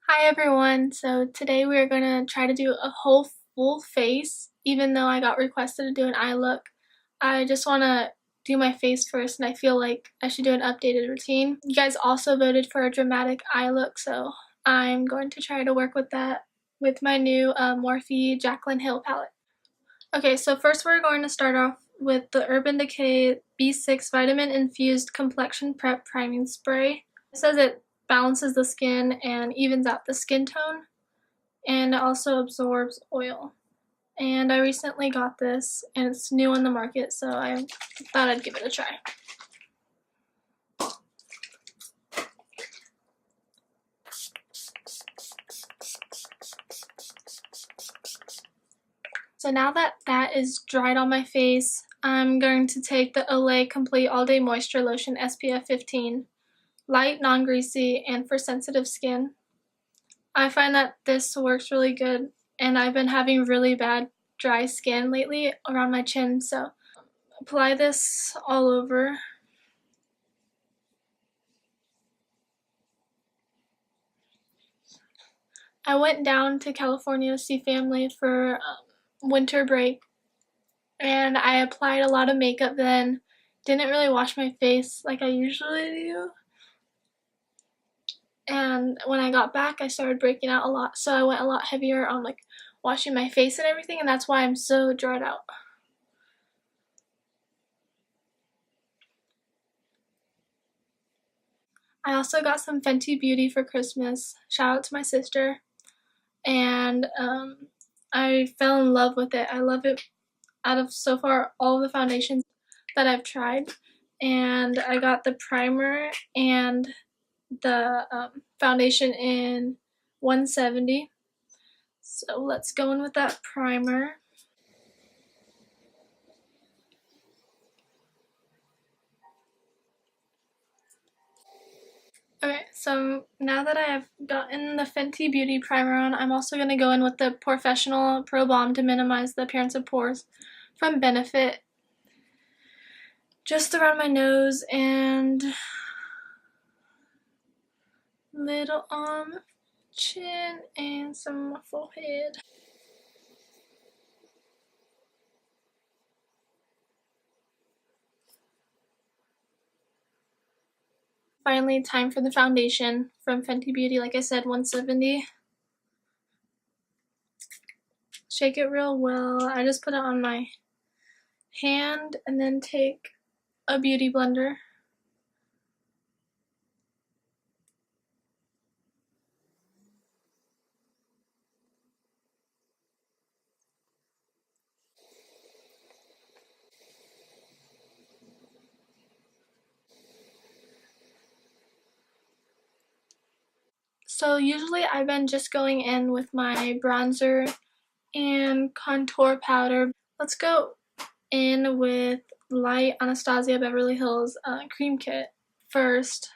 Hi everyone, so today we are going to try to do a whole full face, even though I got requested to do an eye look. I just want to do my face first, and I feel like I should do an updated routine. You guys also voted for a dramatic eye look, so I'm going to try to work with that with my new Morphe Jaclyn Hill palette. Okay, so first we're going to start off with the Urban Decay B6 Vitamin Infused Complexion Prep Priming Spray. It says it balances the skin and evens out the skin tone, and it also absorbs oil. And I recently got this, and it's new on the market, so I thought I'd give it a try. So now that that is dried on my face, I'm going to take the Olay Complete All Day Moisture Lotion SPF 15. Light, non-greasy, and for sensitive skin. I find that this works really good, and I've been having really bad dry skin lately around my chin, so apply this all over. I went down to California to see family for winter break, and I applied a lot of makeup then. Didn't really wash my face like I usually do. And when I got back, I started breaking out a lot, so I went a lot heavier on like washing my face and everything, and that's why I'm so dried out. I also got some Fenty Beauty for Christmas. Shout out to my sister. And I fell in love with it. I love it out of so far all the foundations that I've tried. And I got the primer and the foundation in 170. So let's go in with that primer. Okay, so now that I have gotten the Fenty Beauty primer on, I'm also going to go in with the Porefessional Pro Balm to minimize the appearance of pores from Benefit. Just around my nose and little on my chin and some on my forehead. Finally, time for the foundation from Fenty Beauty, like I said, 170. Shake it real well. I just put it on my hand and then take a beauty blender. So usually I've been just going in with my bronzer and contour powder. Let's go in with light Anastasiabeverlyhills cream kit first.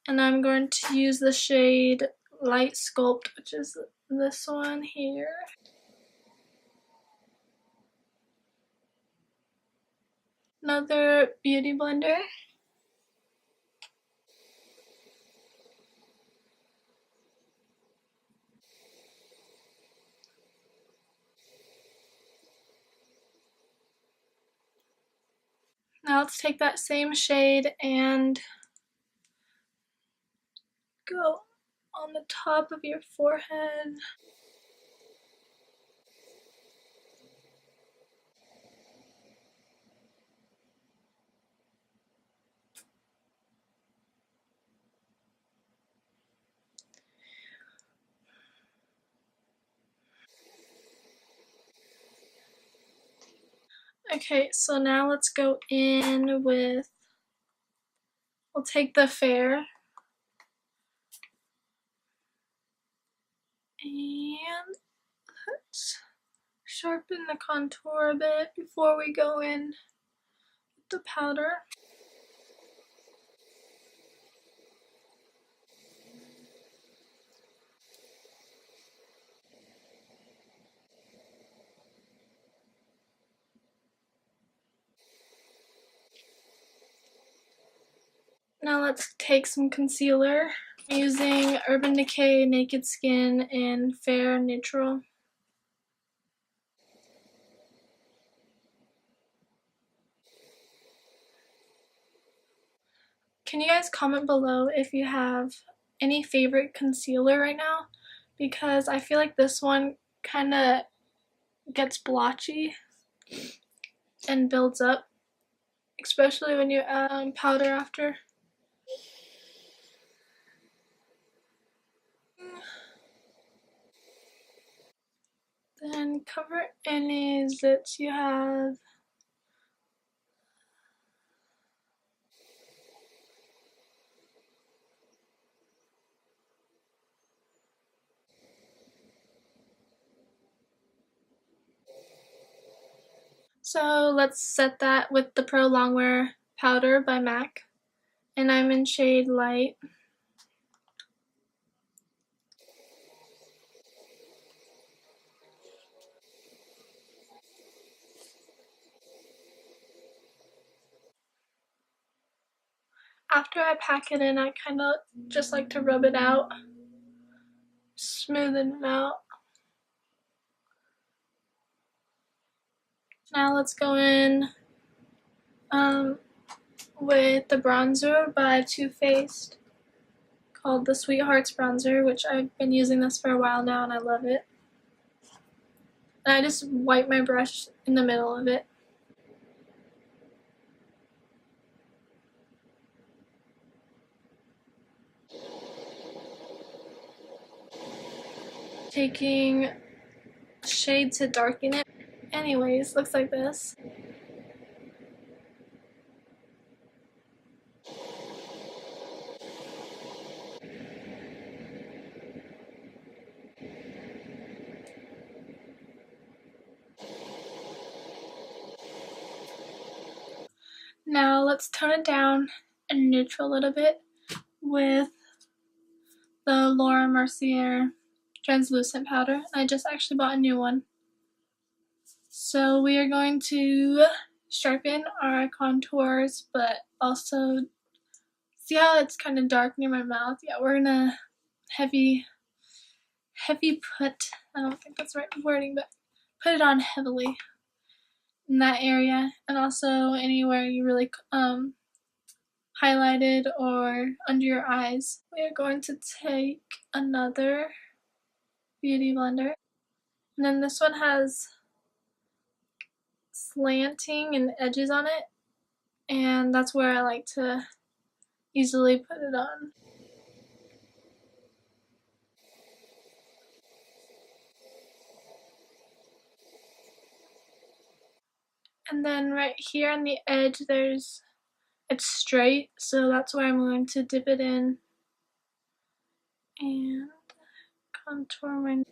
And I'm going to use the shade Light Sculpt, which is this one here. Another beauty blender. Now let's take that same shade and go on the top of your forehead. Okay, so now let's go in with, we'll take the Fair and let's sharpen the contour a bit before we go in with the powder. Now let's take some concealer I'm using Urban Decay Naked Skin in Fair Neutral. Can you guys comment below if you have any favorite concealer right now? Because I feel like this one kind of gets blotchy and builds up, especially when you add powder after. Then cover any zits you have. So let's set that with the Prolongwear powder by MAC. And I'm in shade Light. After I pack it in, I kind of just like to rub it out, smoothen it out. Now let's go in with the bronzer by Too Faced called the Sweethearts Bronzer, which I've been using this for a while now and I love it. And I just wipe my brush in the middle of it. Taking shade to darken it. Anyways, looks like this. Now let's tone it down and neutral a little bit with the Lauramercier translucent powder. I just actually bought a new one. So we are going to sharpen our contours, but also see how it's kind of dark near my mouth? Yeah, we're gonna heavy put, I don't think that's the right wording, but put it on heavily in that area, and also anywhere you really highlighted or under your eyes. We are going to take another beauty blender, and then this one has slanting and edges on it, and that's where I like to easily put it on. And then right here on the edge it's straight, so that's where I'm going to dip it in and contour my.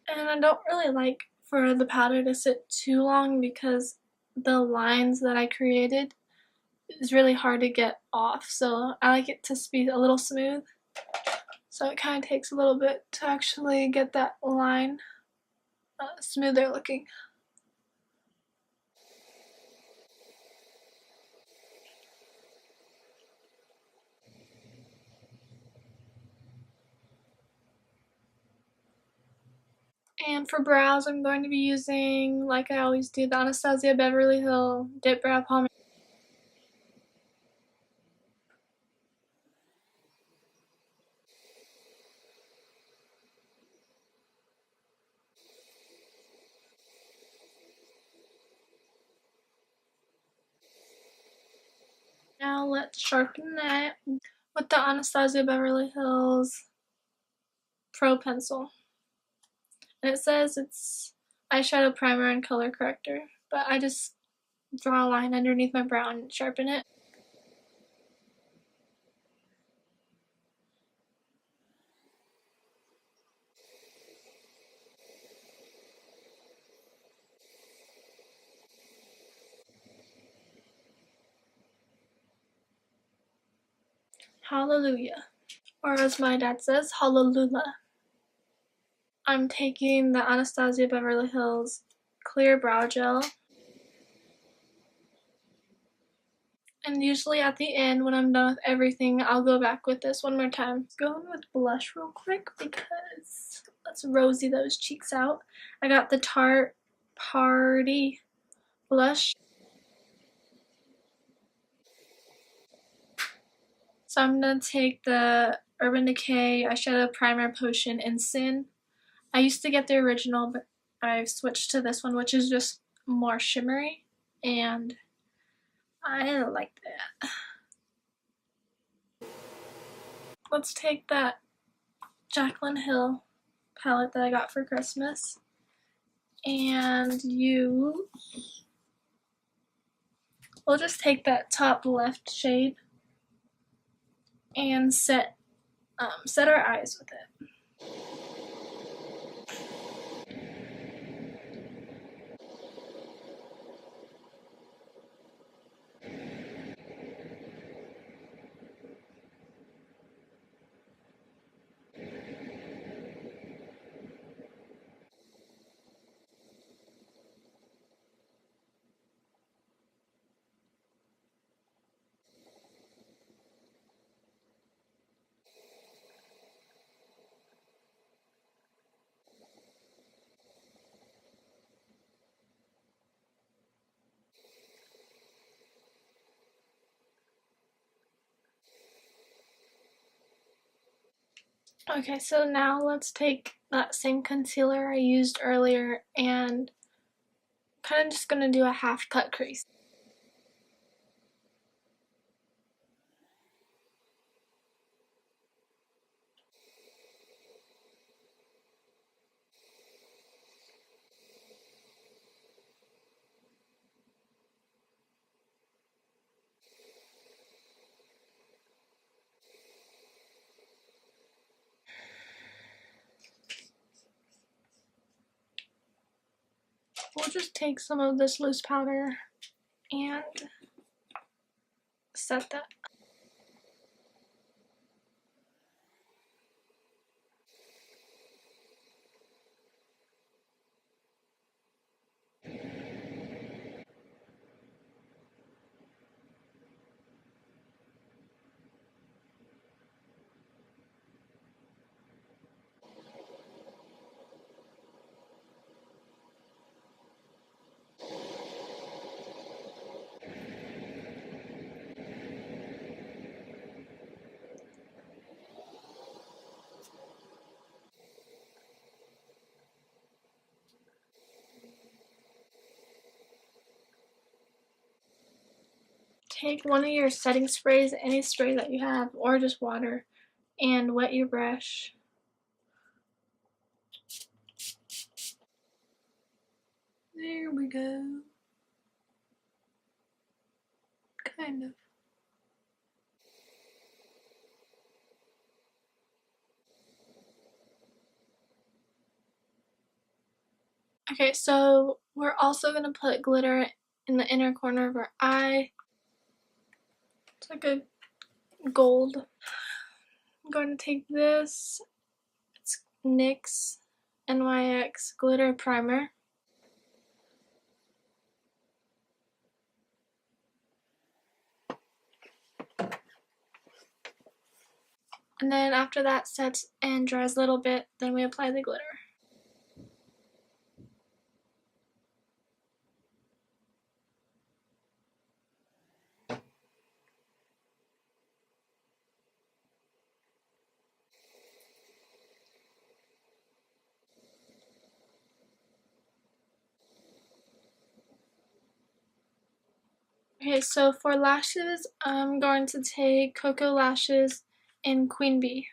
And I don't really like for the powder to sit too long because the lines that I created is really hard to get off, so I like it to be a little smooth. So it kind of takes a little bit to actually get that line smoother looking. And for brows, I'm going to be using, like I always do, the Anastasiabeverlyhills Dip Brow Pomade. Now let's sharpen that with the Anastasiabeverlyhills Propencil. And it says it's eyeshadow primer and color corrector, but I just draw a line underneath my brow and sharpen it. Hallelujah. Or as my dad says, hallelujah. I'm taking the Anastasiabeverlyhills clear brow gel. And usually at the end, when I'm done with everything, I'll go back with this one more time. Going with blush real quick because let's rosy those cheeks out. I got the Tarte Paaarty blush. So I'm going to take the Urban Decay Eyeshadow Primer Potion in Sin. I used to get the original, but I've switched to this one, which is just more shimmery, and I like that. Let's take that Jaclyn Hill palette that I got for Christmas and we'll just take that top left shade and set our eyes with it. Okay, so now let's take that same concealer I used earlier and kind of just gonna do a half cut crease. We'll just take some of this loose powder and set that. Take one of your setting sprays, any spray that you have, or just water, and wet your brush. There we go. Kind of. Okay, so we're also going to put glitter in the inner corner of our eye. It's like a gold. I'm going to take this. It's NYX NYX Glitter Primer. And then after that sets and dries a little bit, then we apply the glitter. Okay, so for lashes, I'm going to take Kokolashes in Queen Bee.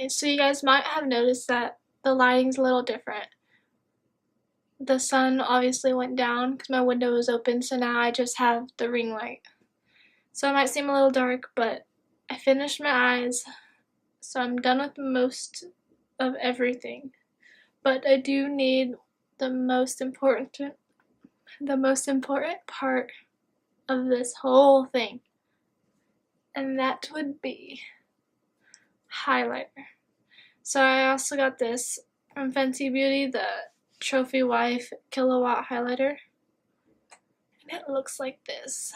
Okay, so you guys might have noticed that the lighting's a little different. The sun obviously went down because my window was open, so now I just have the ring light. So it might seem a little dark, but I finished my eyes, so I'm done with most of everything. But I do need the most important part of this whole thing, and that would be highlighter. So I also got this from Fentybeauty, the Trophy Wife Killawatt highlighter, and it looks like this.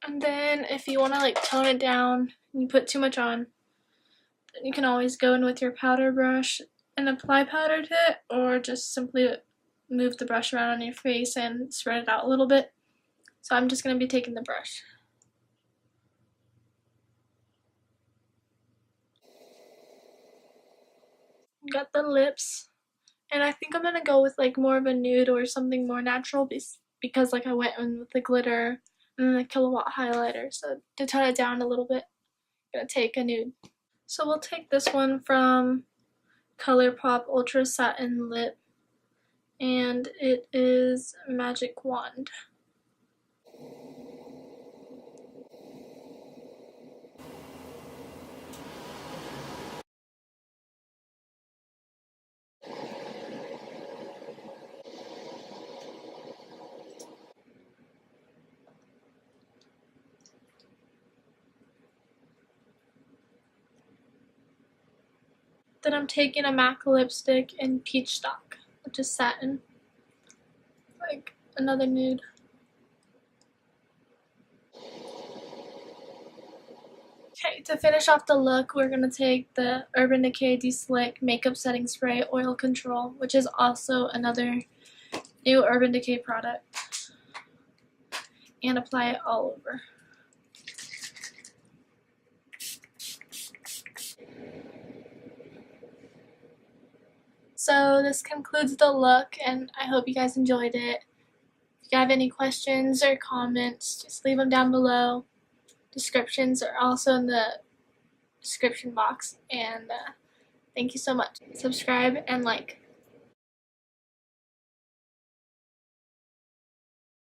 And then if you want to like tone it down and you put too much on, then you can always go in with your powder brush and apply powder to it, or just simply move the brush around on your face and spread it out a little bit. So I'm just going to be taking the brush. Got the lips, and I think I'm going to go with like more of a nude or something more natural because like I went in with the glitter and then the Killawatt highlighter. So to tone it down a little bit, I'm going to take a nude. So we'll take this one from Colourpop Ultra Satin Lip, and it is Magic Wand. Then I'm taking a MAC lipstick in Peach Stock, which is satin, like another nude. Okay, to finish off the look, we're going to take the Urban Decay De-Slick Makeup Setting Spray Oil Control, which is also another new Urban Decay product, and apply it all over. So this concludes the look, and I hope you guys enjoyed it. If you have any questions or comments, just leave them down below. Descriptions are also in the description box, and thank you so much. Subscribe and like.